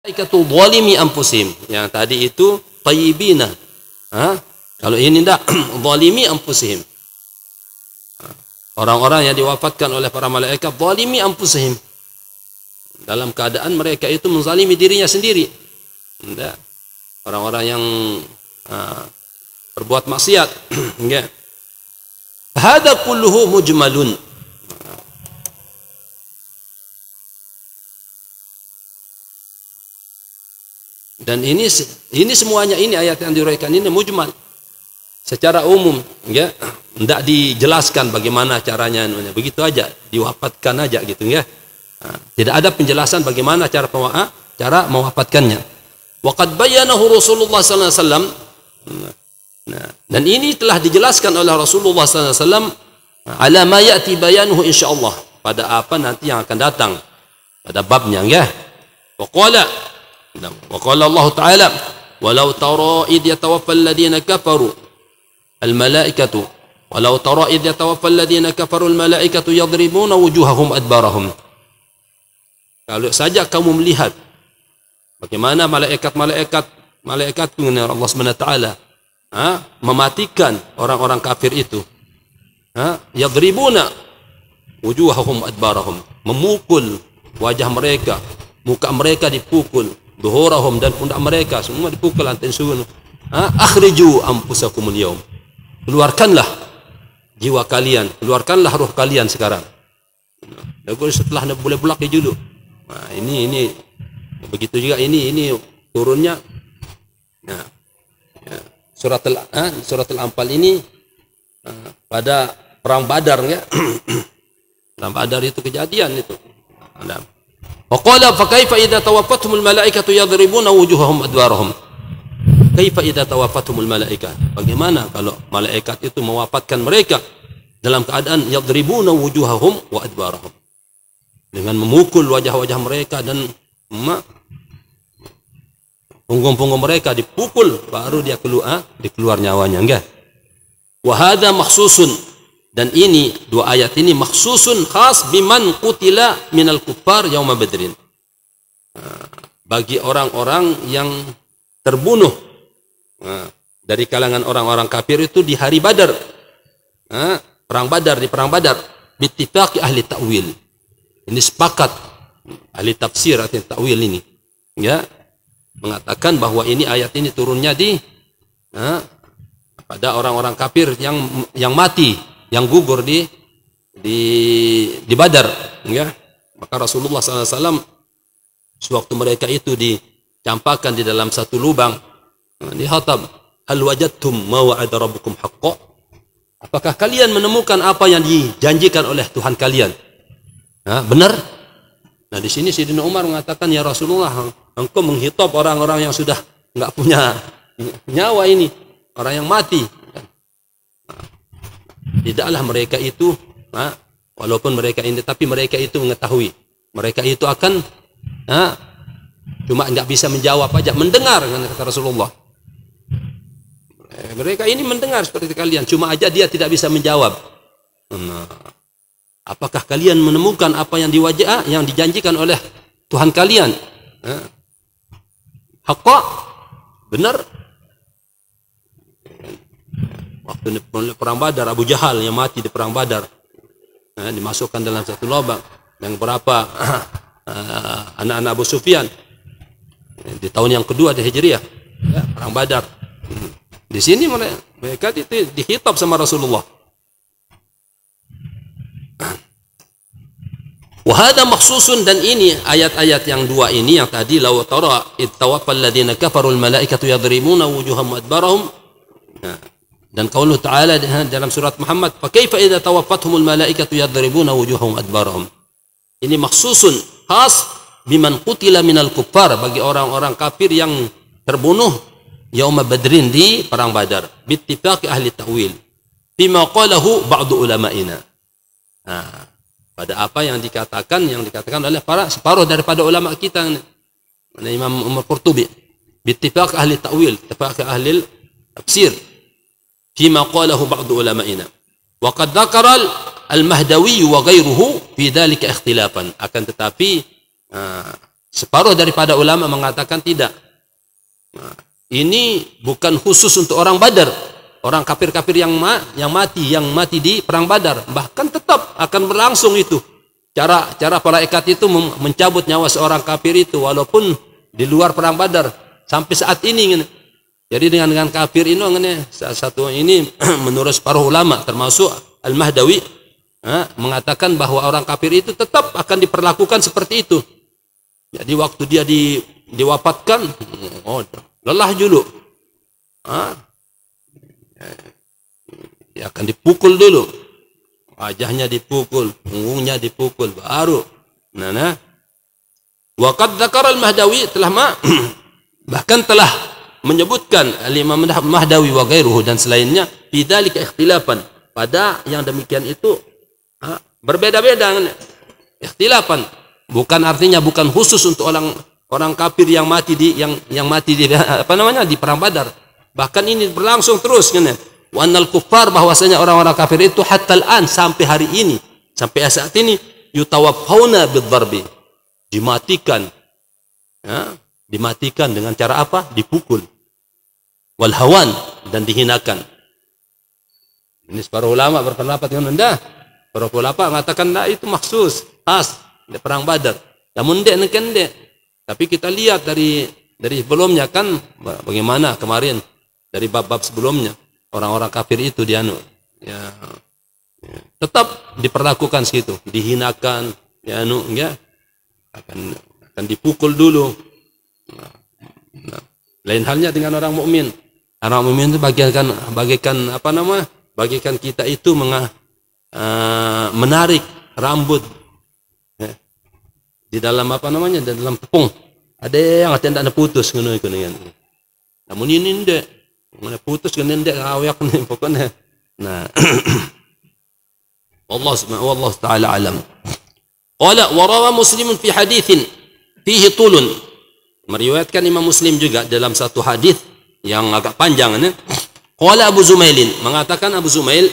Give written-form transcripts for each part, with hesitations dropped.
malaikatu zalimi anfusihim. Yang tadi itu tayyibina. Kalau ini enggak zalimi anfusihim. Orang-orang yang diwafatkan oleh para malaikat zalimi anfusihim. Dalam keadaan mereka itu menzalimi dirinya sendiri. Enggak. Orang-orang yang berbuat maksiat. Enggak. Hada kulluhu mujmalun. Dan ini semuanya, ini ayat yang diuraikan ini mujmal secara umum, ya. Tidak dijelaskan bagaimana caranya, begitu aja diwafatkan aja gitu, ya. Tidak ada penjelasan bagaimana cara mewafatkannya. Waqad bayyanahu Rasulullah sallallahu alaihi wasallam. Dan ini telah dijelaskan oleh Rasulullah sallallahu alaihi wasallam ala ma ya'ti bayanuhu insyaallah, pada apa nanti yang akan datang pada babnya, ya. Wa qala Allah Ta'ala walau tara id yatawaffa alladhina kafaru al-malaikatu walau tara id yatawaffa alladhina kafaru al-malaikatu yadribuna wujuhahum adbarahum. Kalau saja kamu melihat bagaimana malaikat Allah Subhanahu wa taala mematikan orang-orang kafir itu, yadribuna wujuhahum adbarahum, memukul wajah mereka, muka mereka dipukul, duhurahum, dan pundak mereka semua dipukul, antensun. Akhriju anfusakumul yaum, keluarkanlah jiwa kalian, keluarkanlah roh kalian sekarang. Lalu setelah boleh belak dulu. Nah, ini begitu juga ini turunnya. Nah, ya, surat Al-Anfal ini pada perang Badar, ya. Perang Badar itu kejadian itu. Wa qala fa kaifa idza tawaffatuhumul malaikatu yadribuna wujuhahum adwarahum. Kaifa idza tawaffatuhumul malaikah? Bagaimana kalau malaikat itu mewafatkan mereka dalam keadaan yadribuna wujuhahum wa adwarahum, dengan memukul wajah-wajah mereka dan punggung-punggung mereka dipukul, baru dia keluar nyawanya, enggak? Wa hadza makhsusun, dan ini dua ayat ini makhsusun khas biman qutila minal kuffar yauma badrin, bagi orang-orang yang terbunuh dari kalangan orang-orang kafir itu di hari Badar, perang Badar, di perang Badar, bittifaqi ahli ta'wil. Ini sepakat ahli tafsir atau ta'wil ini, ya, mengatakan bahwa ini ayat ini turunnya pada orang-orang kafir yang mati, yang gugur di Badar, ya. Maka Rasulullah SAW sewaktu mereka itu dicampakkan di dalam satu lubang, dihatab, hal wajadtum ma wa'ada rabbukum haqqo, apakah kalian menemukan apa yang dijanjikan oleh Tuhan kalian? Benar? Nah, di sini Sayyidina Umar mengatakan, ya Rasulullah, engkau menghitab orang-orang yang sudah enggak punya nyawa ini, orang yang mati. Tidaklah mereka itu, walaupun mereka ini, tapi mereka itu mengetahui, mereka itu akan cuma enggak bisa menjawab aja, mendengar, kata Rasulullah. Mereka ini mendengar seperti kalian, cuma aja dia tidak bisa menjawab. Apakah kalian menemukan apa yang dijanjikan oleh Tuhan kalian? Haqqa, benar. Waktu perang Badar, Abu Jahal yang mati di perang Badar, dimasukkan dalam satu lubang, yang berapa anak-anak Abu Sufyan di tahun yang kedua di Hijriah, perang Badar. Di sini mereka dihitab sama Rasulullah. Wahada makhsusun, dan ini ayat-ayat yang dua ini yang tadi, law tara ittawaffal ladzina kafarul malaikatu yadribuna wujuhahum adbarahum, dan qaulullah ta'ala dalam surat Muhammad, fa kaifa idza tawaffathumul malaikatu yadribuna wujuhahum adbarahum. Ini makhsusun khas biman qutila minal kuffar, bagi orang-orang kafir yang terbunuh yauma badrin, di perang Badar, bittifaqi ahli ta'wil bima qalahu ba'du ulama'ina. Pada apa yang dikatakan oleh separuh daripada ulama kita, Imam Umar Qurtubi, bittifaq ahli ta'wil, ittifaq ahli tafsir, fima qalahu ba'du ulama'ina, wa qad dzakara al-Mahdawi wa ghairuhu fi dzalika ikhtilafan. Akan tetapi Separuh daripada ulama mengatakan tidak. Nah, ini bukan khusus untuk orang Badar, orang kafir-kafir yang mati di perang Badar, bahkan tetap akan berlangsung itu. Cara malaikat itu mencabut nyawa seorang kafir itu walaupun di luar perang Badar sampai saat ini. Jadi dengan kafir ini salah satu ini menurut separuh ulama termasuk Al-Mahdawi mengatakan bahwa orang kafir itu tetap akan diperlakukan seperti itu. Jadi waktu dia diwafatkan, lelah dulu. Dia akan dipukul dulu. Wajahnya dipukul, punggungnya dipukul, baru. Waqad dzakara Al-Mahdawi bahkan telah menyebutkan Al-Imam Mahdawi wa ghairuhu dan selainnya bidzalika ikhtilafan. Pada yang demikian itu berbeda-beda. Ikhtilafan bukan artinya bukan khusus untuk orang kafir yang mati di di perang Badar. Bahkan ini berlangsung terus wa annal kuffar, bahwasanya orang-orang kafir itu hatta al-an, sampai hari ini, sampai saat ini, yutawaffawna bidharbi, dimatikan dengan cara apa? Dipukul. Wal hawan, dan dihinakan. Ini separuh ulama berpendapat dengan Anda. Para ulama mengatakan itu maksus khas di perang Badar. Namun ndek. Tapi kita lihat dari sebelumnya kan bagaimana kemarin dari bab-bab sebelumnya orang-orang kafir itu tetap diperlakukan segitu, dihinakan, akan dipukul dulu. Lain halnya dengan orang mukmin. Orang mukmin itu bagikan kita itu menarik rambut di dalam di dalam tepung. Ada yang tidak putus namun ini ndek. Mana putus kan ndek awak ni pokoknya. Nah. Wallahu taala alam. Qala wa rawa Muslim fi haditsin fihi tulun. Meriwayatkan Imam Muslim juga dalam satu hadis yang agak panjang ni. Qala Abu Zumail, mengatakan Abu Zumail,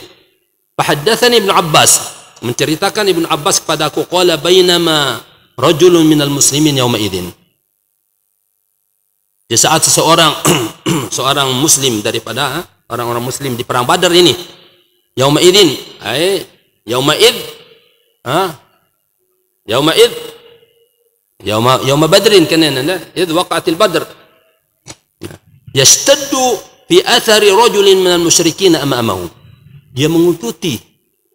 fahaddatsani Ibnu Abbas, menceritakan Ibnu Abbas kepadaku, qala bainama rajulun minal muslimin yauma idzin. Di saat seorang muslim daripada orang-orang muslim di perang Badar ini, yauma idzin, yauma badrin kanana id waqa'atil badr, yastaddu fi athari rajulin minal musyrikin amamahu. Dia mengikuti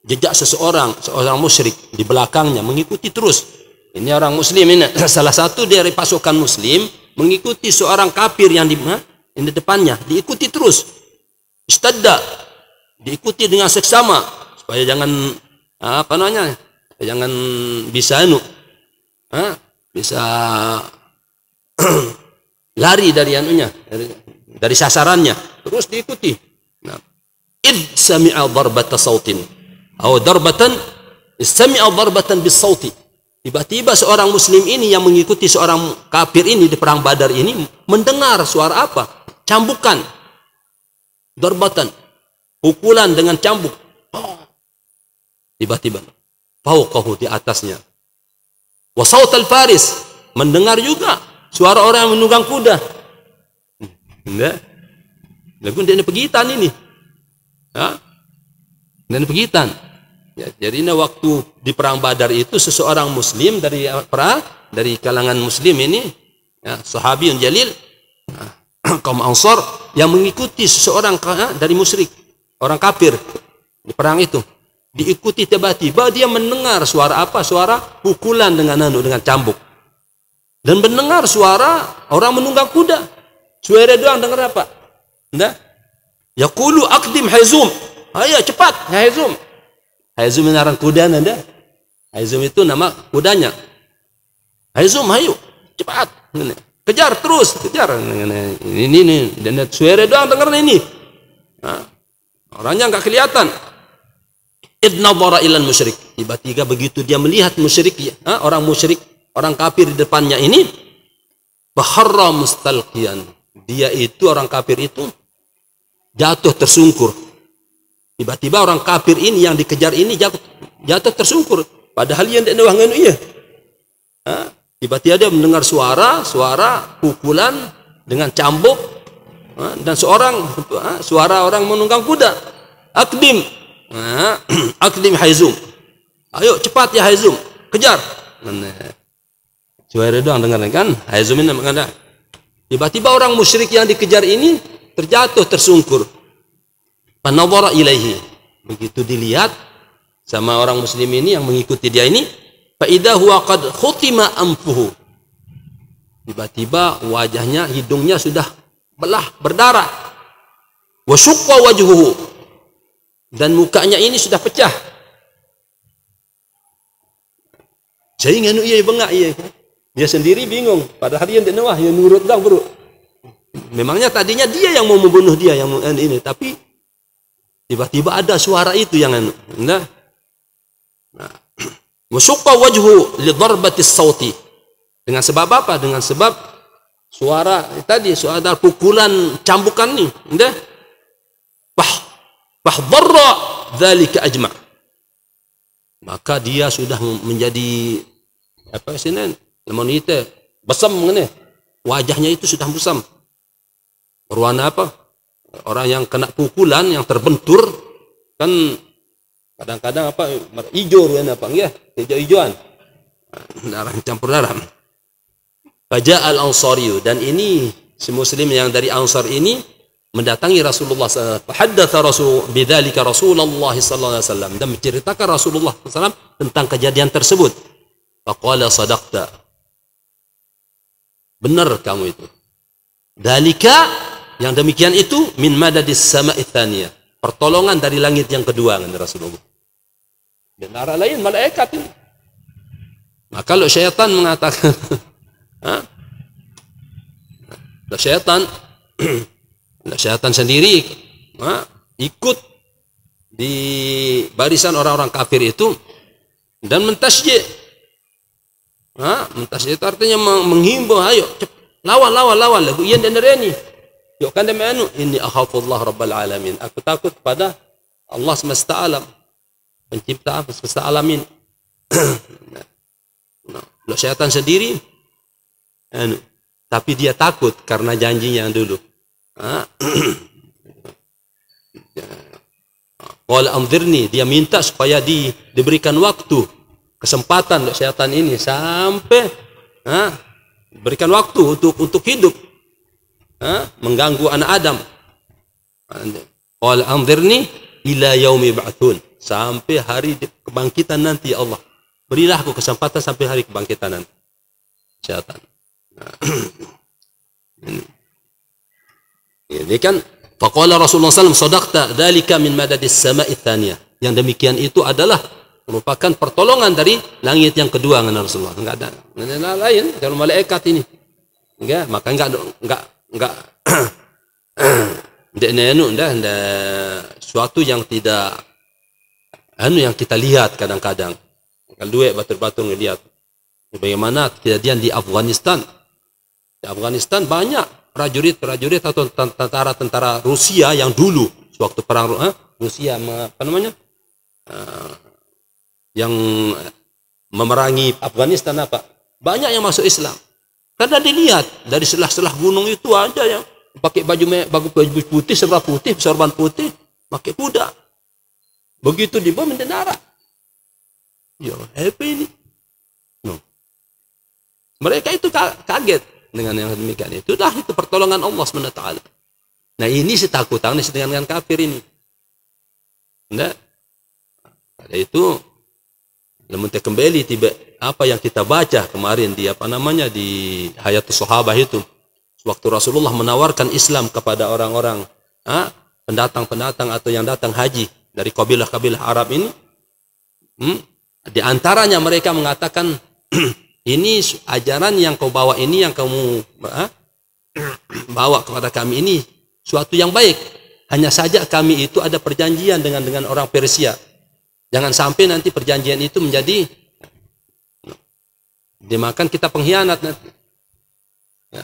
jejak seorang musyrik di belakangnya, mengikuti terus. Ini orang muslim ini, salah satu dari pasukan muslim mengikuti seorang kafir yang di depannya, diikuti terus. Istadda, diikuti dengan seksama supaya jangan jangan bisa bisa lari dari dari sasarannya, terus diikuti. Nah, id sami'a darbata sautin atau darbatan, sami'a darbatan bis sauti. Tiba-tiba seorang muslim ini yang mengikuti seorang kafir ini di perang Badar ini mendengar suara apa? Cambukan. Darbatan. Pukulan dengan cambuk. Tiba-tiba. Fauqahu, di atasnya. Wa sautal faris. Mendengar juga suara orang yang menunggang kuda. Enggak. Lagu dia pegitan ini. Dan pegitan. Ya, jadi waktu di perang Badar itu seseorang muslim dari kalangan muslim ini, sahabiyun jalil, kaum Ansar yang mengikuti seseorang dari musyrik, orang kafir di perang itu. Diikuti, tiba-tiba dia mendengar suara apa? Suara pukulan dengan cambuk. Dan mendengar suara orang menunggang kuda. Suara doang dengar apa? Nah, yaqulu aqdim Haizum. Ayo cepat, Haizum. Haizum ini orang kuda Anda. Haizum itu nama kudanya. Haizum, ayo cepat. Kejar terus, kejar. Ini dan suara doang dengar ini. Orangnya enggak kelihatan. Idnadhara ilal musyrik. Tiba-tiba begitu dia melihat musyrik, orang kafir di depannya ini, baharra mustalqiyan. Dia itu orang kafir itu jatuh tersungkur. Tiba-tiba orang kafir ini yang dikejar ini jatuh tersungkur. Padahal yang tidak nganu iya. Tiba-tiba dia mendengar suara pukulan dengan cambuk, dan suara orang menunggang kuda. Akdim, akdim Haizum. Ayo cepat ya Haizum, kejar. Suara doang dengar kan? Haizum ini mengada. Tiba-tiba orang musyrik yang dikejar ini terjatuh tersungkur. Panawara ilaihi. Begitu dilihat sama orang muslim ini yang mengikuti dia ini, fa idza huwa qad khutima anfuhu. Tiba-tiba wajahnya, hidungnya sudah belah, berdarah. Wa syaqqa wajhuhu. Dan mukanya ini sudah pecah. Saya nganu iya bengak iya. Dia sendiri bingung, padahal dia tidak nawah, dia nurut dah bro. Memangnya tadinya dia yang mau membunuh dia yang ini, tapi tiba-tiba ada suara itu yang nah. Wa syaqqa wajhu li darbati sauti. Dengan sebab apa? Dengan sebab suara tadi, suara pukulan cambukan nih, udah. Fahdharra dzalika ajma'. Maka dia sudah menjadi apa sini? Lemonite, besam ngene. Wajahnya itu sudah busam. Berwarna apa? Orang yang kena pukulan, yang terbentur kan kadang-kadang apa hijau kan apa ya? Hijau-hijauan. Darah campur darah. Faja al-Ansari, dan ini si muslim yang dari Ansar ini mendatangi Rasulullah sallallahu alaihi wasallam. Haddatsa Rasul bidzalika Rasulullah sallallahu alaihi wasallam, dan menceritakan Rasulullah sallallahu alaihi wasallam tentang kejadian tersebut. Faqala sadaqta. Benar kamu itu. Dalika, yang demikian itu min madadis sama'i tsaniyah. Pertolongan dari langit yang kedua kata Rasulullah. Dan arah lain malaikat ini. Maka kalau syaitan mengatakan syaitan sendiri ikut di barisan orang-orang kafir itu dan mentasjid. Mentasjid itu artinya menghimbau, ayo lawan lagu iyan dan ini. Yuk kan demi anu, inni akhafullah rabbal alamin. Aku takut pada Allah semesta alam, pencipta semesta alamin. Nah, syaitan sendiri tapi dia takut karena janjinya yang dulu. Qala anzirni, dia minta supaya diberikan waktu, kesempatan untuk syaitan ini sampai berikan waktu untuk hidup, mengganggu anak Adam. Qala anzirni ila yaumi ba'tsun, sampai hari kebangkitan nanti ya Allah. Berilah aku kesempatan sampai hari kebangkitan nanti. Syaitan. Ini kan faqala Rasulullah SAW, sadaqta dzalika min madadis sama'i tsaniyah. Yang demikian itu adalah merupakan pertolongan dari langit yang kedua kata Rasulullah. Enggak ada lain kalau malaikat ini. Enggak, maka enggak suatu yang tidak yang kita lihat kadang-kadang. Kalau duit batur-batur ngelihat. Bagaimana kejadian di Afghanistan. Di Afghanistan banyak prajurit atau tentara Rusia yang dulu sewaktu perang Rusia apa namanya yang memerangi Afghanistan apa banyak yang masuk Islam karena dilihat dari selah-selah gunung itu aja yang pakai baju putih, serba putih, sorban putih, pakai kuda, begitu di bawah mendenara ya happy ini mereka itu kaget dengan yang demikian. Itu pertolongan Allah SWT. Nah ini setakutan dengan kafir ini. Nah, itu namun kembali tiba apa yang kita baca kemarin di di Hayatus Sahabah itu. Waktu Rasulullah menawarkan Islam kepada orang-orang pendatang-pendatang atau yang datang haji dari kabilah-kabilah Arab ini. Di antaranya mereka mengatakan ini ajaran yang kau bawa ini, yang kamu bawa kepada kami ini suatu yang baik. Hanya saja kami itu ada perjanjian dengan orang Persia. Jangan sampai nanti perjanjian itu menjadi dimakan kita pengkhianat nanti. Ya.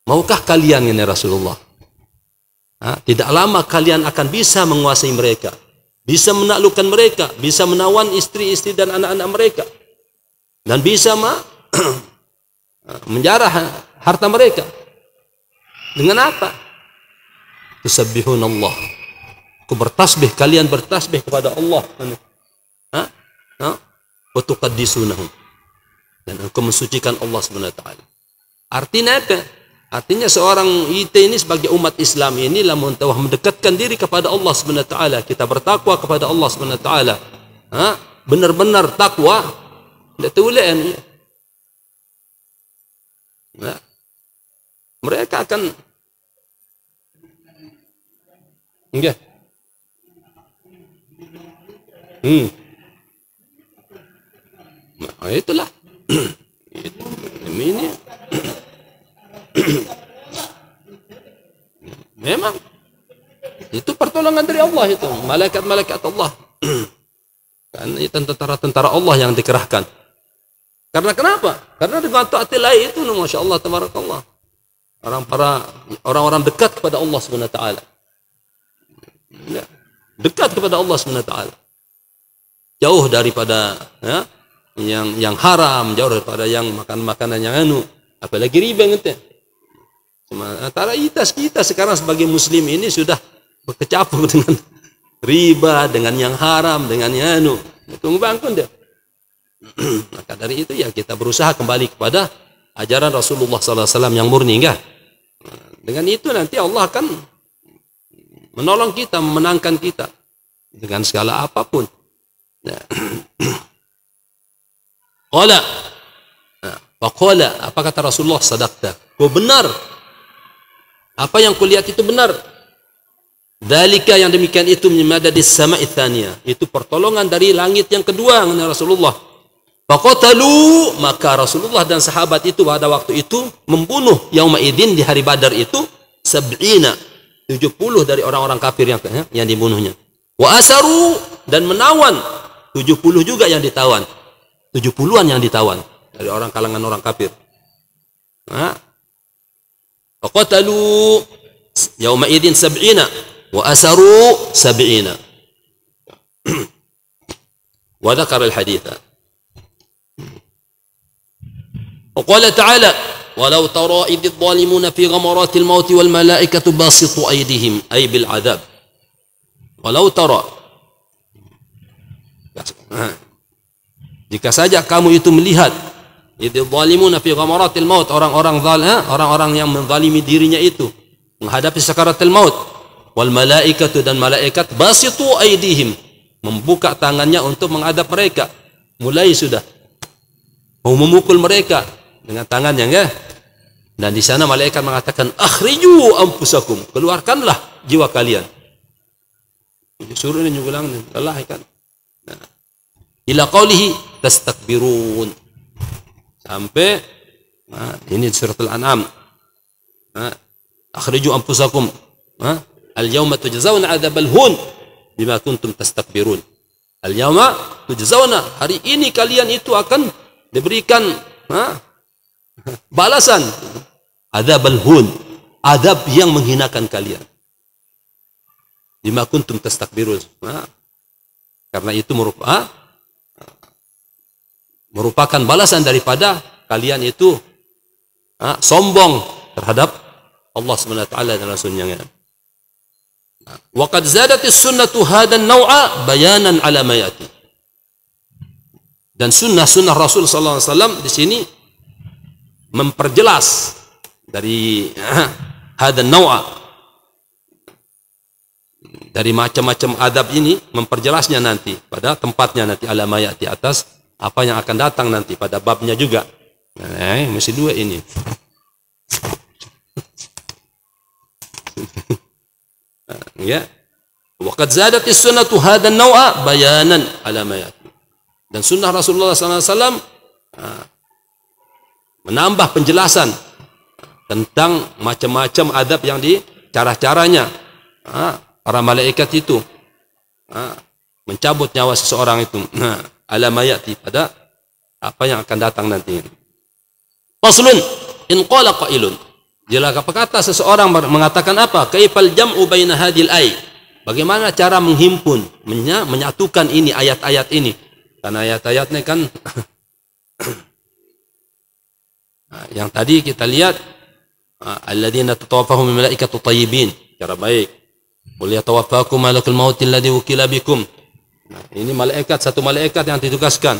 Maukah kalian ini Rasulullah? Tidak lama kalian akan bisa menguasai mereka, bisa menaklukkan mereka, bisa menawan istri-istri dan anak-anak mereka. Dan bisa menjarah harta mereka. Dengan apa? Tusabbihunallah. Aku bertasbih, kalian bertasbih kepada Allah. Wa tuqaddisunahu. Dan engkau mensucikan Allah Subhanahu wa taala. Artinya apa? Artinya seorang kita ini sebagai umat Islam inilah mendekatkan diri kepada Allah Subhanahu wa taala. Kita bertakwa kepada Allah Subhanahu wa taala. Benar-benar takwa. Tidak tulen. Nah, mereka akan enggak. Nah, itulah. Ini memang itu pertolongan dari Allah, itu malaikat-malaikat Allah. Kan itu tentara-tentara Allah yang dikerahkan. Karena kenapa? Karena dengan ta'atillah itu, masya Allah, tabarakallah. Orang-orang dekat kepada Allah Subhanahu wa taala. Dekat kepada Allah Subhanahu wa taala. Jauh daripada yang haram, jauh daripada yang makan-makanan yang apalagi riba gitu. Sementara kita sekarang sebagai muslim ini sudah berkecimpung dengan riba, dengan yang haram, dengan yang tunggu bangkun dia. Maka dari itu ya kita berusaha kembali kepada ajaran Rasulullah SAW yang murni, enggak? Dengan itu nanti Allah akan menolong kita, memenangkan kita dengan segala apapun. Qala, apa kata Rasulullah? Sadaqta. Kau benar. Apa yang kulihat itu benar. Dzalika, yang demikian itu, min madadis sama'i tsaniyah. Itu pertolongan dari langit yang kedua, kata Rasulullah. Faqatalu, maka Rasulullah dan sahabat itu pada waktu itu membunuh yauma idzin, di hari Badar itu 70 dari orang-orang kafir yang dibunuhnya. Wa asaru, dan menawan 70 juga yang ditawan. 70-an yang ditawan dari orang kalangan orang kafir. Faqatalu yauma idzin 70 wa asaru 70. Wa dzakara al-haditsa. وقال تعالى ولو ترى إذ الظالمون في غمرات الموت والملائكة باسطوا أيديهم أي بالعذاب ولو ترى. Jika saja kamu itu melihat idz zalimuna fi ghamaratil maut, orang-orang yang menzalimi dirinya itu menghadapi sakaratul maut, wal malaikatu, dan malaikat basitu aydihim, membuka tangannya untuk menghadap mereka, mulai sudah mau memukul mereka dengan tangannya, enggak? Dan di sana malaikat mengatakan akhriju anfusakum, keluarkanlah jiwa kalian. Disuruh ini ulang lelah kan. Ila qaulihi tastakbirun, sampai ini surat Al-An'am. Akhriju anfusakum al-yawma tujzauna adzabal hun bima kuntum tastakbirun. Al-yawma tujzauna, hari ini kalian itu akan diberikan balasan adzabal hun, adab yang menghinakan kalian. Bima kuntum tastakbirun, karena itu merupakan balasan daripada kalian itu sombong terhadap Allah Subhanahu wa taala dan Rasulnya. Wa qad zadatis sunnatu hadan naw'a bayanan ala ma yati. Dan sunnah Rasul sallallahu alaihi wasallam di sini memperjelas dari hadan naw'a, dari macam-macam adab ini, memperjelasnya nanti pada tempatnya, nanti ala ma yati, atas apa yang akan datang nanti pada babnya juga. Mesti dua ini. Ya. Wa qad zadatis sunnatu hadan naw'a bayanan ala ma yati. Dan sunnah Rasulullah SAW menambah penjelasan tentang macam-macam adab yang cara-caranya para malaikat itu mencabut nyawa seseorang itu ala ma yati, pada apa yang akan datang nanti. Faslun, in qala qailun, jika berkata seseorang mengatakan apa? Kaifal jam'u baina hadhil ay, bagaimana cara menghimpun, menyatukan ini ayat-ayat ini? Karena ayat-ayatnya kan Yang tadi kita lihat alladzina tatawaffahum malaikatu thayyibin, cara baik. Qul yatawaffakum malakul maut alladzi wukila bikum. Nah, ini malaikat, satu malaikat yang ditugaskan.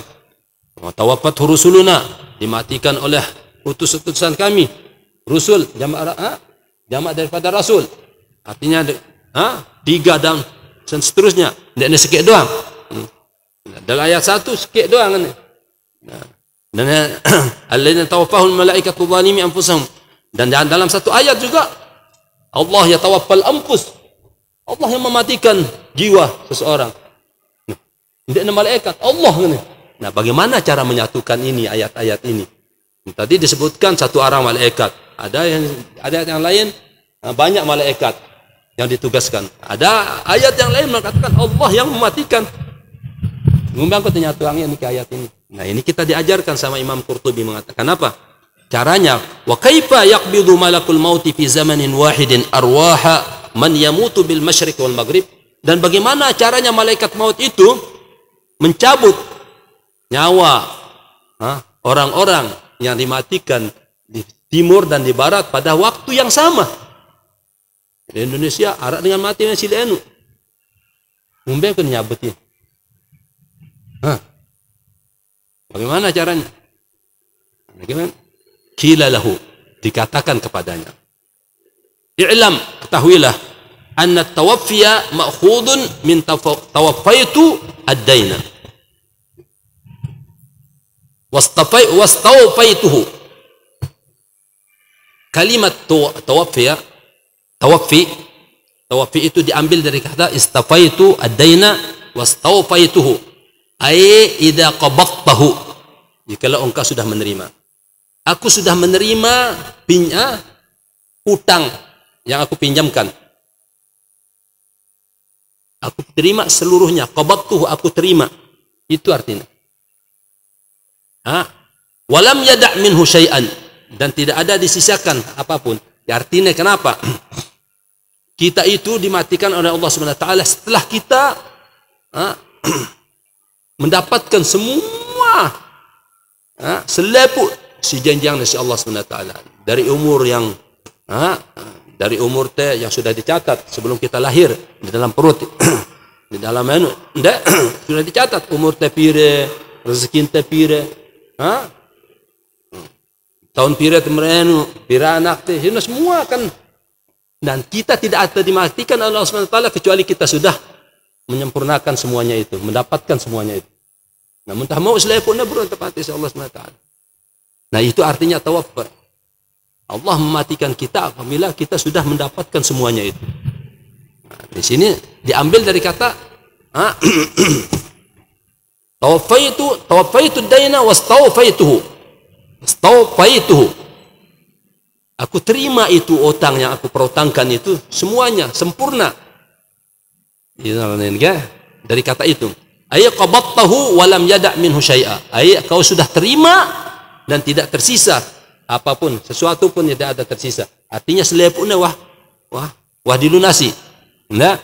Tawaffat rusuluna, dimatikan oleh utusan kami. Rusul jamak daripada rasul. Artinya tiga dan seterusnya. Tidak sikit doang. Dalam ayat 1 sikit doang. Dan alladzina tawaffahum malaikatu zalimi anfusahum. Dan dalam satu ayat juga Allah yatawaffal anfus. Allah yang mematikan jiwa seseorang. Tidak ada malaikat, Allah kan. Nah, bagaimana cara menyatukan ini ayat-ayat ini? Tadi disebutkan satu orang malaikat. Ada yang lain banyak malaikat yang ditugaskan. Ada ayat yang lain mengatakan Allah yang mematikan. Ngundang kau ternyatuannya ini ke ayat ini. Nah, ini kita diajarkan sama Imam Qurtubi mengatakan apa? Caranya, wa kaifa yaqbidu malakul mauti fi zamanin wahidin arwaha man yamutu bil masyriq wal maghrib? Dan bagaimana caranya malaikat maut itu mencabut nyawa orang-orang yang dimatikan di timur dan di barat pada waktu yang sama. Di Indonesia arak dengan mati dengan silenu. Mungkin kan nyabutin. Bagaimana caranya? Bagaimana? Qila lahu, dikatakan kepadanya. I'lam, ketahuilah, anna tawaffiya ma'khudun min tawaffaitu ad-daina. Wastawfaituhu. Kalimat tawaffi itu diambil dari kata istafaitu ad-daina wastawfaituhu. Ai idza qabadtahu. Jikalau engkau sudah menerima. Aku sudah menerima utang yang aku pinjamkan. Aku terima seluruhnya. Qabadtuhu, aku terima. Itu artinya. Walam yada' minhu syai'an, dan tidak ada disisakan apapun. Artinya kenapa? Kita itu dimatikan oleh Allah Subhanahu wa taala setelah kita mendapatkan semua seleput si janjian dari Allah Subhanahu wa taala. Dari umur yang yang sudah dicatat sebelum kita lahir di dalam perut. Di dalam sudah dicatat umur tepire, rezeki tepire. Tahun pira temrenu, pira anak teh, ini semua kan. Dan kita tidak ada dimatikan oleh Allah Subhanahu wa taala kecuali kita sudah menyempurnakan semuanya itu, mendapatkan semuanya itu. Namun tak mau seleputnya bro tepati Allah Subhanahu wa taala. Nah, itu artinya tawaffa. Allah mematikan kita apabila kita sudah mendapatkan semuanya itu. Nah, di sini diambil dari kata tawaffaitu daina wastawfaituhu. Aku terima itu utang yang aku perutangkan itu semuanya sempurna. Dari kata itu. Ay qabadtahu wa lam yada' minhu syai'a. Ay kau sudah terima dan tidak tersisa apapun, sesuatu pun tidak ada tersisa. Artinya seleputnya wah dilunasi. Nah,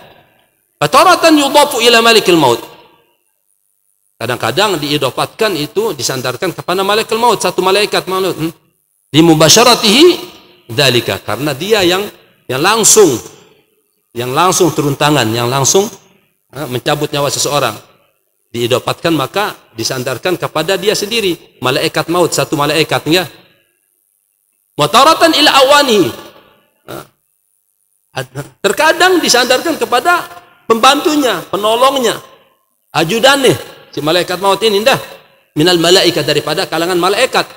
fataratan yudafu ila malikil maut. Kadang-kadang diidopatkan itu disandarkan kepada malaikat maut, satu malaikat maut. Di mubasyaratihi dzalika, karena dia yang langsung turun tangan, yang langsung mencabut nyawa seseorang. Diidopatkan maka disandarkan kepada dia sendiri, malaikat maut, satu malaikat ya. Mutaratan ila awani. Terkadang disandarkan kepada pembantunya, penolongnya, ajudannya. Si malaikat maut ini dah minal malaikat, daripada kalangan malaikat.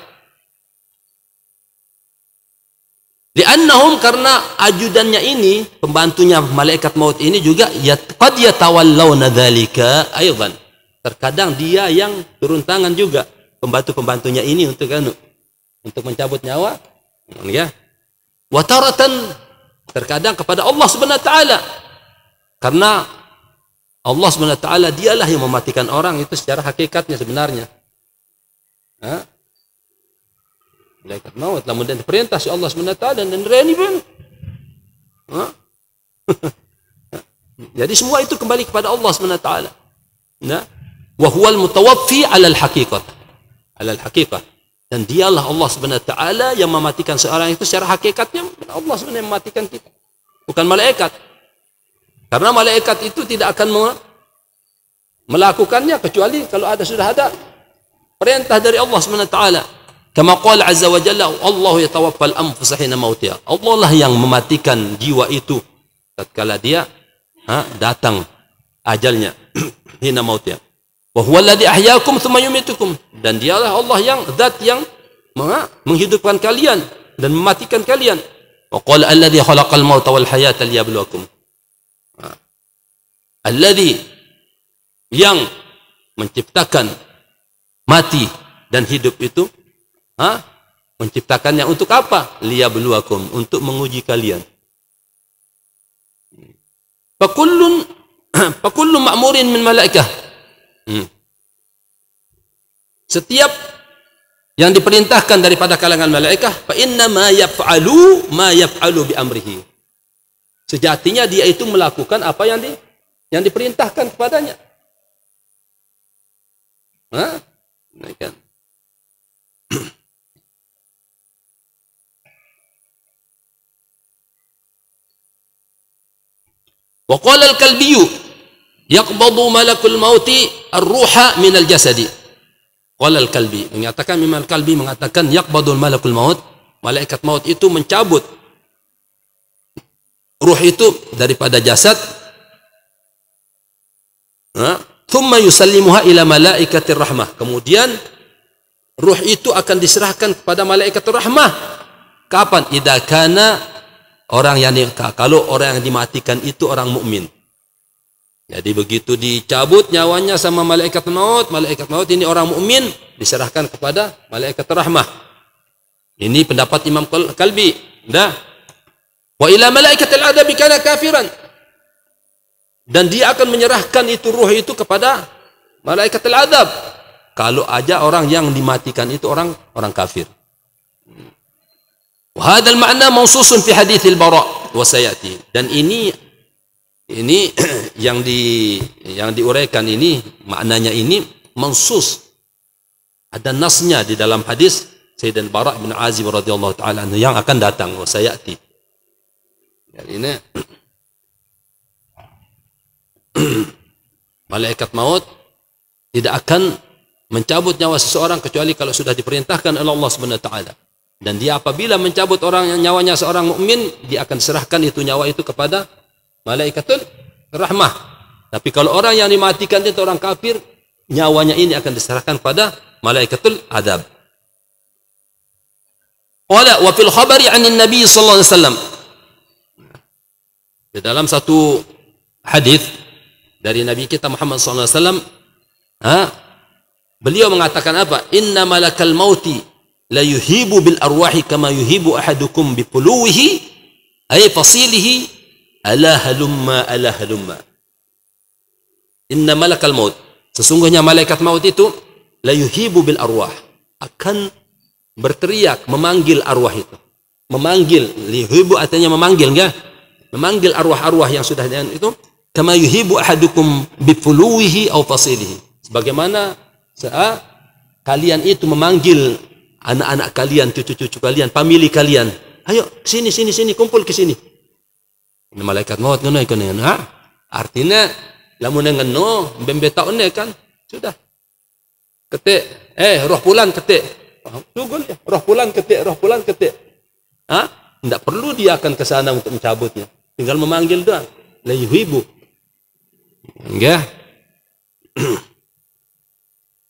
Li'annahum, karena ajudannya ini, pembantunya malaikat maut ini juga qad yatawallawna dzalika aidan. Terkadang dia yang turun tangan juga, pembantu-pembantunya ini untuk mencabut nyawa, ya. Wa taratan, terkadang kepada Allah Subhanahu wa taala. Karena Allah Subhanahu wa taala dialah yang mematikan orang itu secara hakikatnya sebenarnya. Malaikat maut lamun dan perintah si Allah Subhanahu wa taala dan reni pun. Jadi semua itu kembali kepada Allah Subhanahu wa taala. Nah, wa huwal mutawaffi 'ala al-haqiqah. 'Ala al-haqiqah. Dan dialah Allah Subhanahu wa taala yang mematikan seorang itu secara hakikatnya. Allah sebenarnya mematikan kita, bukan malaikat. Karena malaikat itu tidak akan melakukannya kecuali kalau sudah ada perintah dari Allah Subhanahu wa taala. Kama qala azza wa jalla, Allah yatawaffal anfusa hina mautiha. Allah lah yang mematikan jiwa itu tatkala dia datang ajalnya. Hina mautiha. Wa huwa alladhi ahyaakum thumma yumitukum. Dan dialah Allah yang zat yang menghidupkan kalian dan mematikan kalian. Wa qala alladhi khalaqal mauta wal hayata liyabluwakum. Alladhi yang menciptakan mati dan hidup itu, menciptakannya untuk apa? Liyabluwakum, untuk menguji kalian. Fakullun ma'murin min malaikah. Setiap yang diperintahkan daripada kalangan malaikat, fa inna ma yaf'alu bi amrihi. Sejatinya dia itu melakukan apa yang diperintahkan kepadanya. Kan? Wa qala al-kalbi yaqbadu malakul mauti ar-ruha min al-jasadi. Qala al-kalbi, mengatakan Imam al-Kalbi mengatakan yaqbadu malakul maut, malaikat maut itu mencabut ruh itu daripada jasad, thumma yusallimuha ila malaikatir rahmah. Kemudian ruh itu akan diserahkan kepada malaikat rahmah. Kapan? Idza kana kalau orang yang dimatikan itu orang mukmin. Jadi begitu dicabut nyawanya sama malaikat maut ini orang mukmin, diserahkan kepada malaikat rahmah. Ini pendapat Imam Kalbi. Dah. Wa ila malaikatil adabi kana kafiran. Dan dia akan menyerahkan itu ruh itu kepada malaikatil adab. Kalau aja orang yang dimatikan itu orang kafir. Wa hadzal ma'na mawsusun fi haditsil Bara wa sayati. Dan ini yang diuraikan ini, maknanya ini mansus, ada nasnya di dalam hadis Sayyidina Bara bin Azib radhiyallahu taala yang akan datang, wa sayati. Jadi ini malaikat maut tidak akan mencabut nyawa seseorang kecuali kalau sudah diperintahkan oleh Allah Subhanahu wa taala. Dan dia apabila mencabut nyawanya seorang mukmin, dia akan serahkan itu nyawa itu kepada malaikatul rahmah. Tapi kalau orang yang dimatikan itu orang kafir, nyawanya ini akan diserahkan pada malaikatul adab. Qala wa fil khabari 'anil nabi sallallahu alaihi wasallam. Di dalam satu hadis dari Nabi kita Muhammad sallallahu alaihi wasallam, beliau mengatakan apa? Inna malakal mauti la yuhibu bil arwahi kama yuhibu ahadukum bi puluwihi ay fasilihi ala halumma. Inna malakal maut, sesungguhnya malaikat maut itu la yuhibu bil arwah, akan berteriak memanggil arwah itu. Memanggil, yuhibu artinya memanggil, enggak? Memanggil arwah-arwah yang sudah itu, kama yuhibu ahadukum bi puluwihi aw fasilihi. Sebagaimana kalian itu memanggil anak-anak kalian, cucu-cucu kalian, famili kalian. Ayo sini, kumpul ke sini. Ini malaikat maut ngono iku nih. Artinya lamun ngono bembetaune kan sudah. Ketik, roh pulan ketik. Tunggu ya, roh pulan ketik. Enggak perlu dia akan ke sana untuk mencabutnya. Tinggal memanggil doang. La yuhibu. Enggak.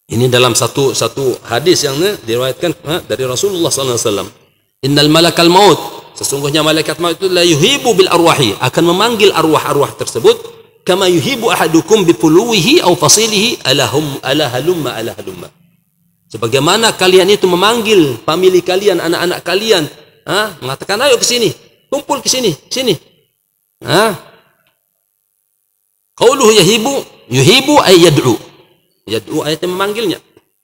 Ini dalam satu hadis yang diriwayatkan dari Rasulullah SAW. Innal malakal maut, sesungguhnya malaikat maut itu la yuhibu bil arwahi, akan memanggil arwah-arwah tersebut, kama yuhibu ahadukum bi puluwihi aw fasilihi ala halumma. Sebagaimana kalian itu memanggil famili kalian, anak-anak kalian, mengatakan ayo ke sini, kumpul ke sini. Qauluhu yuhibu ay yad'u. Yad'u ayatnya memanggilnya.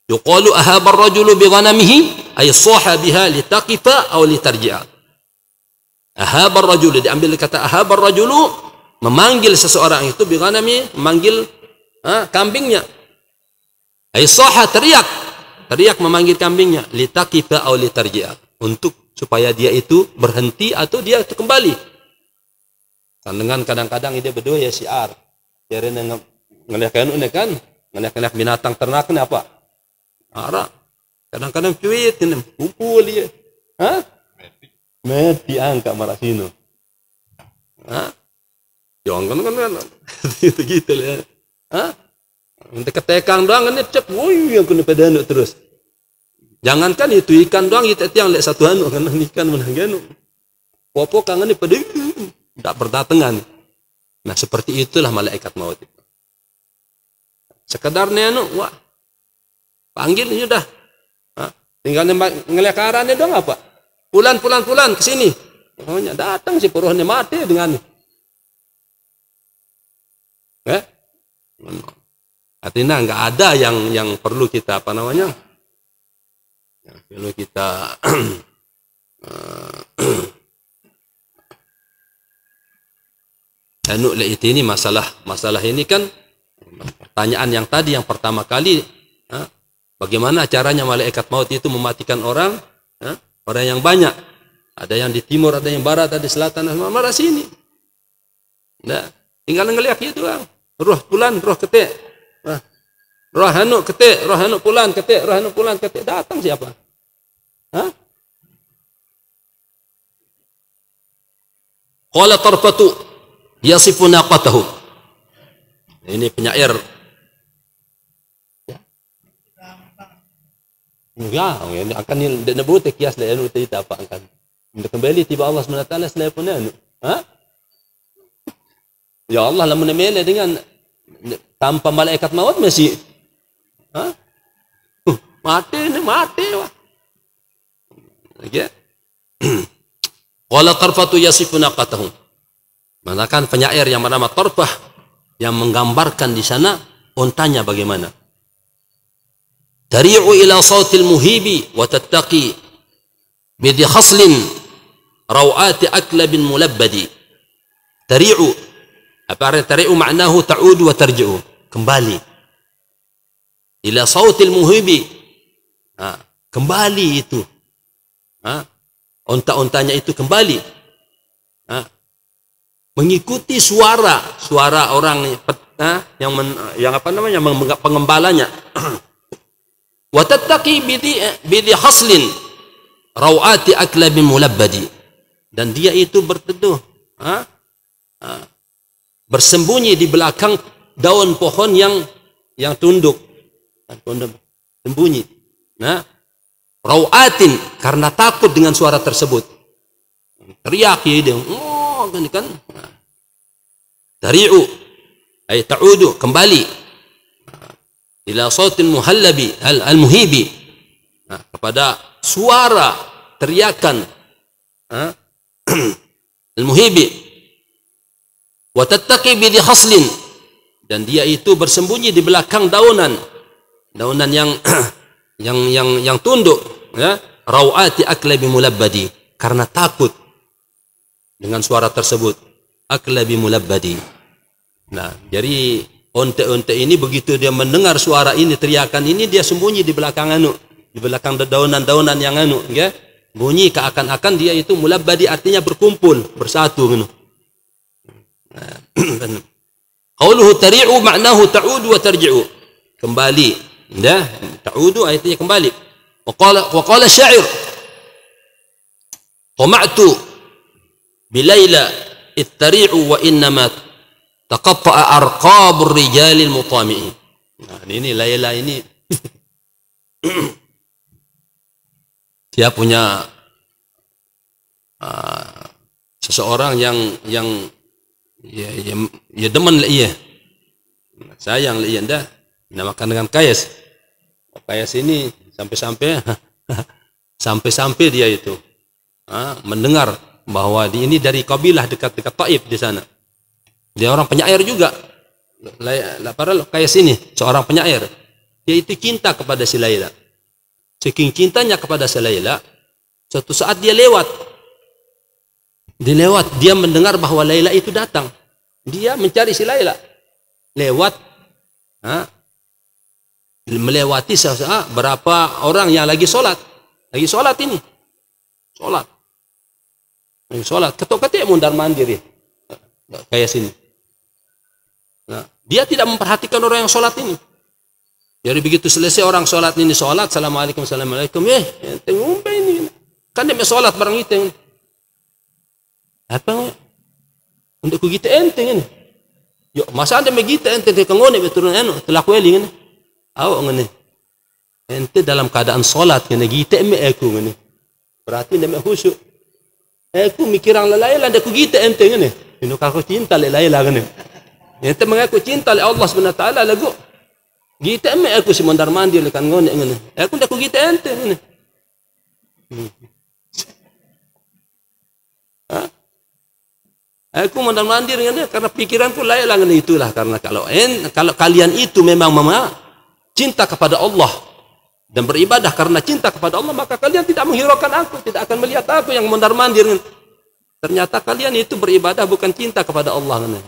Yuqalu ahaba ar-rajulu bi ghanamihi ay saha biha litaqifa aw litarji'a. Ahaba ar-rajulu, diambil kata ahaba ar-rajulu, memanggil seseorang itu bi ghanami, memanggil kambingnya. Ay saha, teriak teriak memanggil kambingnya, litaqifa aw litarji'a, untuk supaya dia itu berhenti atau dia itu kembali. Kan dengan kadang-kadang dia berdua ya siar. Jadi ngelihat kan, ngelihat binatang ternak ini apa? Arah. Kadang-kadang cuit ini kumpul dia. Hah? Mati angka marasino. Hah? Jangan kan gitu ya. Hah? Nanti ketekang doang ini cek, woi yang kena pedanu terus. Jangankan itu ikan doang itu yang lek satu anu kan ikan menanganu. Popo kangen ini pada tidak berdatangan. Nah seperti itulah malaikat maut itu. Sekedarnya anu, wah panggil ini udah. Hah? Tinggal ngelekarannya doang apa? Pulan ke sini. Pokoknya datang si puruhannya mati dengan. Artinya nggak ada yang perlu kita apa namanya, yang perlu kita ini masalah ini kan pertanyaan yang tadi yang pertama kali, bagaimana caranya malaikat maut itu mematikan orang yang banyak, ada yang di timur, ada yang barat, ada di selatan, mana sini, nah tinggal ngelihat gitu kan, roh pulan, roh ketik. Roh anu ketik, roh anu pulan ketik, roh anu pulan ketik, datang siapa? Hah? Qala tarfatu yasifu naqatahu. Ini penyair. Enggak, ini akan disebut kias dan anu tidak apa akan. Kembali tiba Allah SWT selain anu. Hah? Ya Allah lamun mele dengan tanpa malaikat maut masih mati wah. Ya. Qala tarfatu yasifu naqatahu. Manakan penyair yang bernama Tarfah yang menggambarkan di sana untanya bagaimana. Tari'u ila sautil muhibi wa tattaqi bidhi khaslin rawati aklabin mulabbadi. Tari'u, apa artinya tari'u? Maknahu ta'udu wa tarji'u, kembali. Ila sautil muhibi, kembali itu, unta-untanya itu kembali, mengikuti suara orang yang apa namanya pengembalanya. Wa tattaqi bidhi haslin rawati aklabin mulabbadi, dan dia itu berteduh, bersembunyi di belakang daun pohon yang tunduk, sembunyi. Nah, rawatin, karena takut dengan suara tersebut, teriak ya dia, oh kan. Tari'u ay ta'udu, kembali, ila sautil muhallabi al-muhibi, kepada suara teriakan al-muhibi. Wa tattaqi bidhi khaslin, dan dia itu bersembunyi di belakang daunan yang tunduk, ya, rawati aklabi mulabbadi, karena takut dengan suara tersebut, aklabi mulabbadi. Nah, jadi onte-onte ini begitu dia mendengar suara ini, teriakan ini, dia sembunyi di belakang di belakang daunan-daunan yang ya, bunyi keakan-akan dia itu mulabbadi, artinya berkumpul, bersatu gitu. Qauluhu tari'u maknahu ta'udu wa tarji'u, kembali, ya, ta'udu artinya kembali. Wa qala syair, qama'tu bilaila ittari'u wa innama taqatta'a arqabur rijalil mutami'in. Nah, ini Laila ini dia punya seseorang yang ya demen iya, sayang iya dah, namakan dengan Kayas. Kayas ini sampai dia itu mendengar bahwa ini dari kabilah dekat-dekat Taif di sana. Dia orang penyair juga. Para Kayas ini seorang penyair. Dia itu cinta kepada si Laila. Saking cintanya kepada si Laila, suatu saat dia lewat, dia mendengar bahwa Laila itu datang. Dia mencari si Laila lewat melewati berapa orang yang lagi sholat ini, sholat ketok-ketik mundar mandir ya. Kayak sini. Nah, dia tidak memperhatikan orang yang sholat ini. Jadi begitu selesai orang sholat ini sholat, assalamualaikum, ente ngumpe ini. Kan dia sholat barang itu. Apa? Untuk ku kita ente ini. Yo, masa anda megita ente kengone beturun telah kueli ini. Awak ngene. Ente dalam keadaan sholat ngene gita me aku ngene. Berarti ente me khusyuk. Aku mikirang lalailah anda ku gita ente ngene. Ino kalau cinta lalailah ngene. Ente mengaku cinta oleh Allah Subhanahu wa taala lagu. Gita me aku si mondar mandir kan ngone ngene. Aku ndak ku gita ente ngene. Aku mondar mandir ngene karena pikiranku lalailah ngene itulah karena kalau kalian itu memang cinta kepada Allah dan beribadah karena cinta kepada Allah, maka kalian tidak menghiraukan aku, tidak akan melihat aku yang mondar-mandir. Ternyata kalian itu beribadah bukan cinta kepada Allah.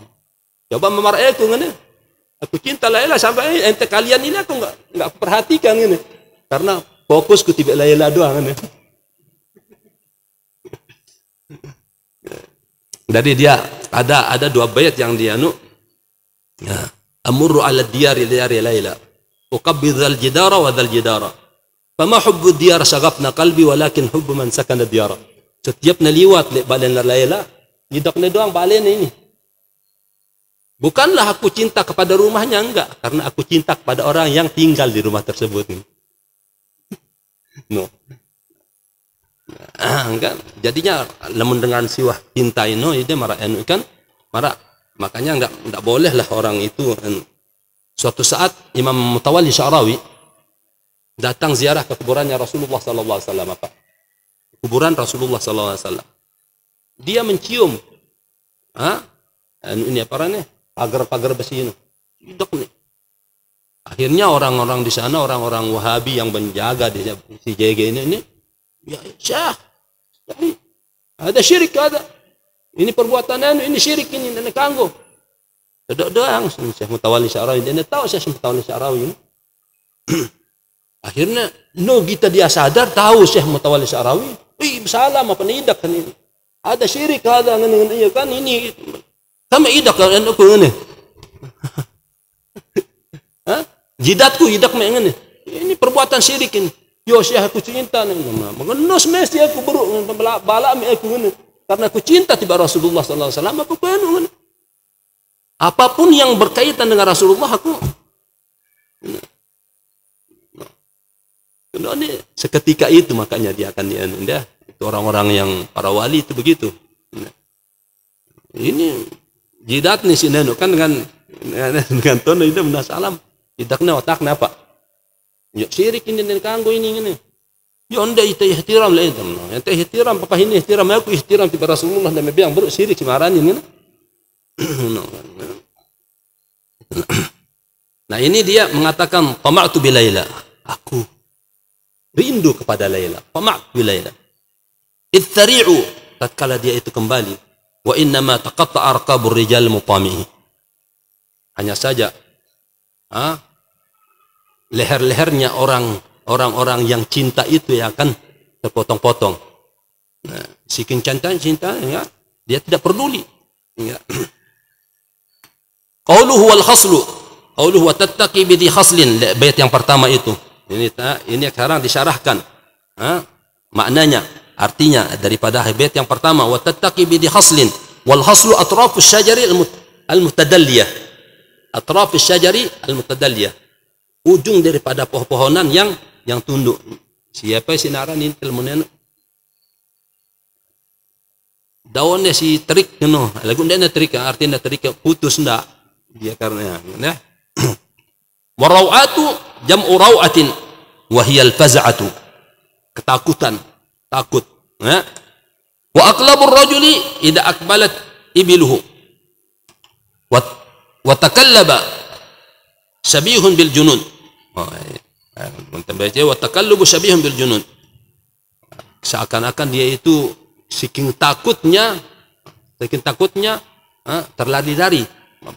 Coba memarahi aku, aku cinta la sampai ente kalian ini aku enggak perhatikan karena fokusku tidak la doang. Jadi dia ada dua bait yang dia amurru ala diyari laila uqabbidh al-jidara wa dhal-jidara fama hubbu diyar saghafna qalbi walakin hubbu man sakana diyara. Setiap naliwat balen laila hidupnya doang balen ini. Bukanlah aku cinta kepada rumahnya, enggak, karena aku cinta kepada orang yang tinggal di rumah tersebut. No. Enggak, jadinya namun dengan siwah cinta ini dia marah kan marah, makanya enggak bolehlah orang itu. Suatu saat Imam Mutawalli Sya'rawi datang ziarah ke kuburannya Rasulullah sallallahu alaihi wasallam, apa? Kuburan Rasulullah sallallahu alaihi wasallam. Dia mencium ini apa namanya? Pagar-pagar besi ini. Hidup nih. Akhirnya orang-orang di sana, orang-orang Wahabi yang menjaga di si JG ini ya Syekh, ada syirik ada. Ini perbuatan ini syirik ini dan kanggo. Doang Syekh Mutawalli Sya'rawi, dia tahu Syekh Mutawalli Sya'rawi ini. Akhirnya kita dia sadar tahu Syekh Mutawalli Sya'rawi, salah apa nidak kan ini. Ada syirik ada ngene kan ini. Sama idak kan aku ngene. Jidatku idak ngene. Ini perbuatan syirik ini. Yo Syekh aku cinta nih. Mengenus mesti aku buruk bala aku ngene. Karena aku cinta tiba Rasulullah sallallahu alaihi wasallam aku ngene. Apapun yang berkaitan dengan Rasulullah aku ini seketika itu makanya dia akan dia itu orang-orang yang para wali itu begitu. Ini jidat nih sini kan dengan tono itu benar salam jidaknya otaknya apa? Yuk syirik ini dan kanggo ini. Ya anda itu ihtiram lah itu. Ente ihtiram apa ini ihtiram aku ihtiram tiba Rasulullah dan bilang baru syirik semarani ini. Nah ini dia mengatakan tama'tu bi Laila, aku rindu kepada Laila. Tama'tu bi Laila. Idzari'u, tatkala dia itu kembali, wa inna ma taqatta'a arqabur rijal mutamihi. Hanya saja leher-lehernya orang-orang yang cinta itu yang akan terpotong-potong. Nah, saking cinta ya, dia tidak peduli. Ya. Qauluhu wal khaslu, qauluhu wa tattaqi bi dhi khaslin, bait yang pertama itu. Ini sekarang disyarahkan. Maknanya, artinya daripada bait yang pertama wa tattaqi bi dhi khaslin wal khaslu atrafus syajari al mutadalliyah. Atrafus syajari al mutadalliyah. Ujung daripada pohon-pohonan yang tunduk. Siapa sinaran ini ilmunya? Daunnya si terik lagu ndena terik artinya terik putus ndak. Dia karena warawatu jam'u rawatin wa hiya al-faz'atu, ketakutan, takut. Wa aqlabur rajuli idza aqbalat ibiluhu wa takallaba syabihun bil junun. Baca wa takallubu syabihun bil junun. Seakan-akan dia itu saking takutnya terlari-lari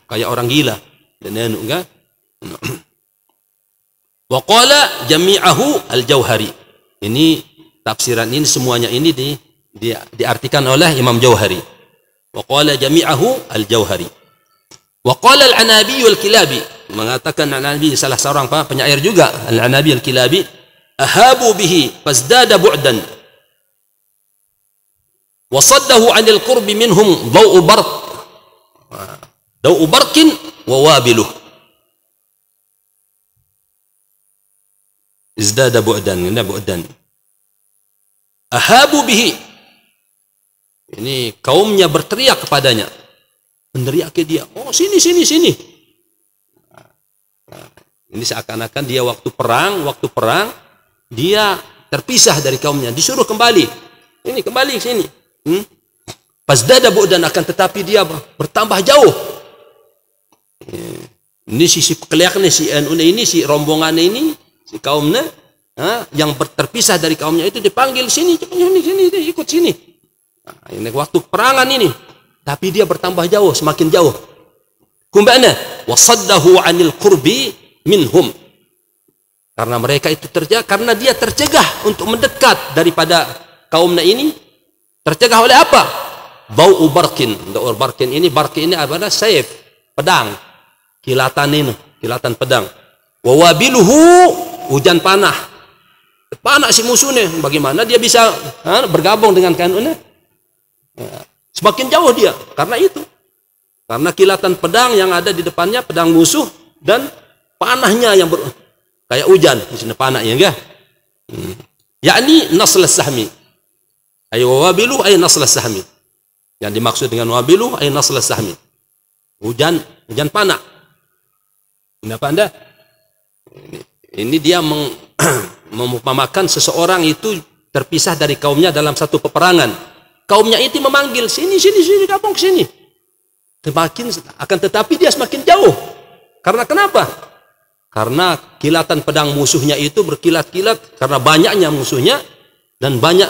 kayak orang gila dan enggak. Wa qala jami'ahu al-Jauhari. Ini tafsiran ini semuanya ini diartikan oleh Imam Jauhari. Wa qala jami'ahu al-Jauhari. Wa qala al-Anabi wal-Kilabi, mengatakan Al-Anabi salah seorang penyair juga, Al-Anabi al-Kilabi, ahabu bihi fazdada bu'dan wa saddahu 'anil qurbi minhum daw'u barqin wa wabiluh. Izdada bu'dan, ini bu'dan. Ahabu bihi, ini kaumnya berteriak kepadanya, meneriak ke dia, oh sini. Ini seakan-akan dia waktu perang dia terpisah dari kaumnya, disuruh kembali. Ini kembali ke sini. Fazdada bu'dan, akan tetapi dia bertambah jauh. Ini si kelihatannya si ini si rombongan ini, si kaumnya yang terpisah dari kaumnya itu dipanggil sini, ikut sini. Nah, ini waktu perangan ini, tapi dia bertambah jauh, semakin jauh. Kumbana wasaddahu 'anil qurbi minhum, karena mereka itu karena dia tercegah untuk mendekat daripada kaumnya ini. Tercegah oleh apa? Bau barkin. Bau barkin ini, barkin ini adalah saif, pedang, kilatan pedang. Wawabiluhu, hujan panah si musuhnya. Bagaimana dia bisa bergabung dengan kainnya? Semakin jauh dia karena itu, karena kilatan pedang yang ada di depannya, pedang musuh, dan panahnya yang kayak hujan di sini panah, ya enggak? Yakni nasl sahmi, ay wabilu ay nasl sahmi. Yang dimaksud dengan wabilu ay nasl sahmi, hujan panah. Kenapa Anda? Ini dia mengumpamakan seseorang itu terpisah dari kaumnya dalam satu peperangan. Kaumnya itu memanggil sini gabung ke sini. Semakin akan tetapi dia semakin jauh. Karena kenapa? Karena kilatan pedang musuhnya itu berkilat-kilat karena banyaknya musuhnya dan banyak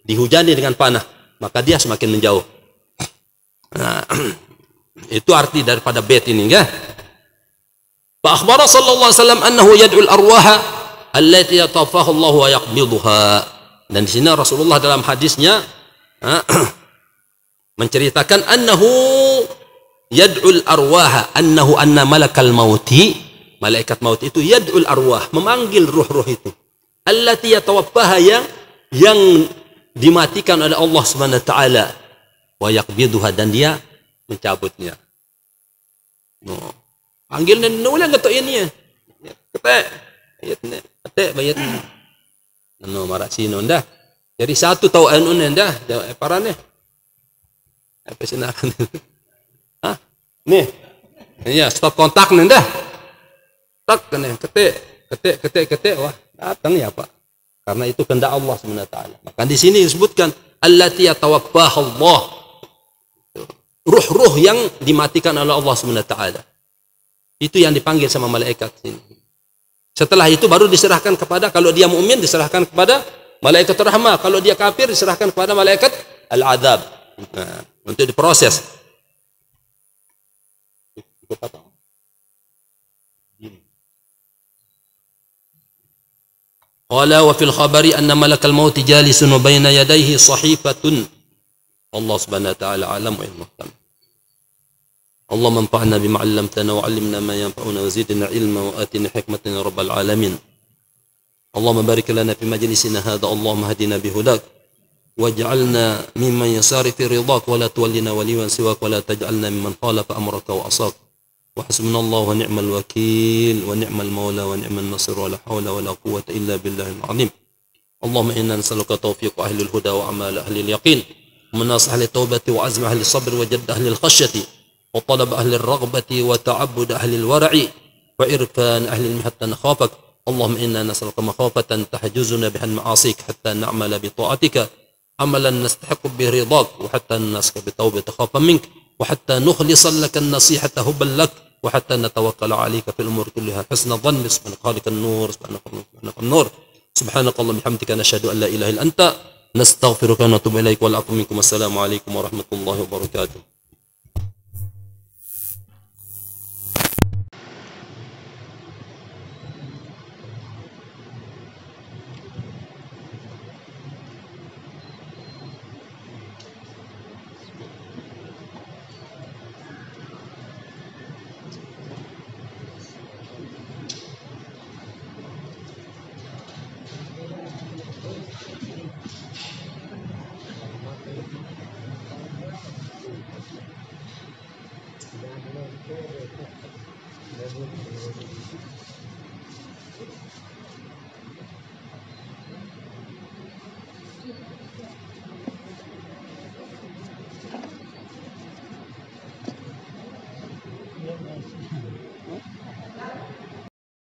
dihujani dengan panah, maka dia semakin menjauh. Nah, itu arti daripada bait ini, ya. Fa akhbara sallallahu alaihi wasallam annahu yad'u al-arwaha allati yatafahu Allah wa yaqbiduha. Dan di sini Rasulullah dalam hadisnya menceritakan annahu yad'ul arwaha, anna malakal mauti, malaikat maut itu yad'ul arwah, memanggil ruh-ruh itu, allati yatawaffaha, yang dimatikan oleh Allah Subhanahu wa taala, wa yaqbiduha, dan dia mencabutnya. Panggilnya nulang ketok ini ya. Ketek ayatnya, ketek bayatnya. Marak sino ndah. Jadi satu tahu anu ndah, parane. Apa sinaran? Nih. Iya, stop kontak ndah. Tak kene, ketik. Wah, datang ya, Pak. Karena itu kehendak Allah Subhanahu wa taala. Maka di sini disebutkan allati yatawaffaha Allah. Ruh-ruh yang dimatikan oleh Allah Subhanahu wa taala. Itu yang dipanggil sama malaikat ini. Setelah itu baru diserahkan kepada, kalau dia mukmin diserahkan kepada malaikat rahmah, kalau dia kafir diserahkan kepada malaikat al-adzab. Nah, untuk diproses. Qala wa fil khabari anna malakal maut jalisun baina yadayhi sahifatun. Allah Subhanahu wa taala alam wa ilmuhtam. اللهم انفعنا بما علمتنا وعلمنا ما ينفعنا وزدنا علما وآتنا حكمة يا رب العالمين. اللهم بارك لنا في مجلسنا هذا، اللهم اهدنا بهداك واجعلنا ممن يسار في رضاك ولا تولنا وليا سواك ولا تجعلنا ممن خالف أمرك وعصاك. وحسبنا الله ونعم الوكيل ونعم المولى ونعم النصير ولا حول ولا قوة إلا بالله العظيم. اللهم إنا نسألك توفيق أهل الهدى وأعمال أهل اليقين، ومناصح أهل التوبة وعزم أهل الصبر وجد أهل الخشية وطلب أهل الرغبة وتعبد أهل الورع وعرفان أهل المحنة حتى نخافك. اللهم إنا نسألك مخافة تحجزنا بها المعاصيك حتى نعمل بطاعتك عملا نستحق به رضاك، وحتى نسك بتوبة خافا منك، وحتى نخلص لك النصيحة هبا لك، وحتى نتوكل عليك في الأمور كلها حسن الظن. سبحانك خالق النور، سبحانك النور، سبحانك اللهم بحمدك نشهد أن لا إله إلا أنت نستغفرك ونتوب إليك والعفو منكم. السلام عليكم ورحمة الله وبركاته.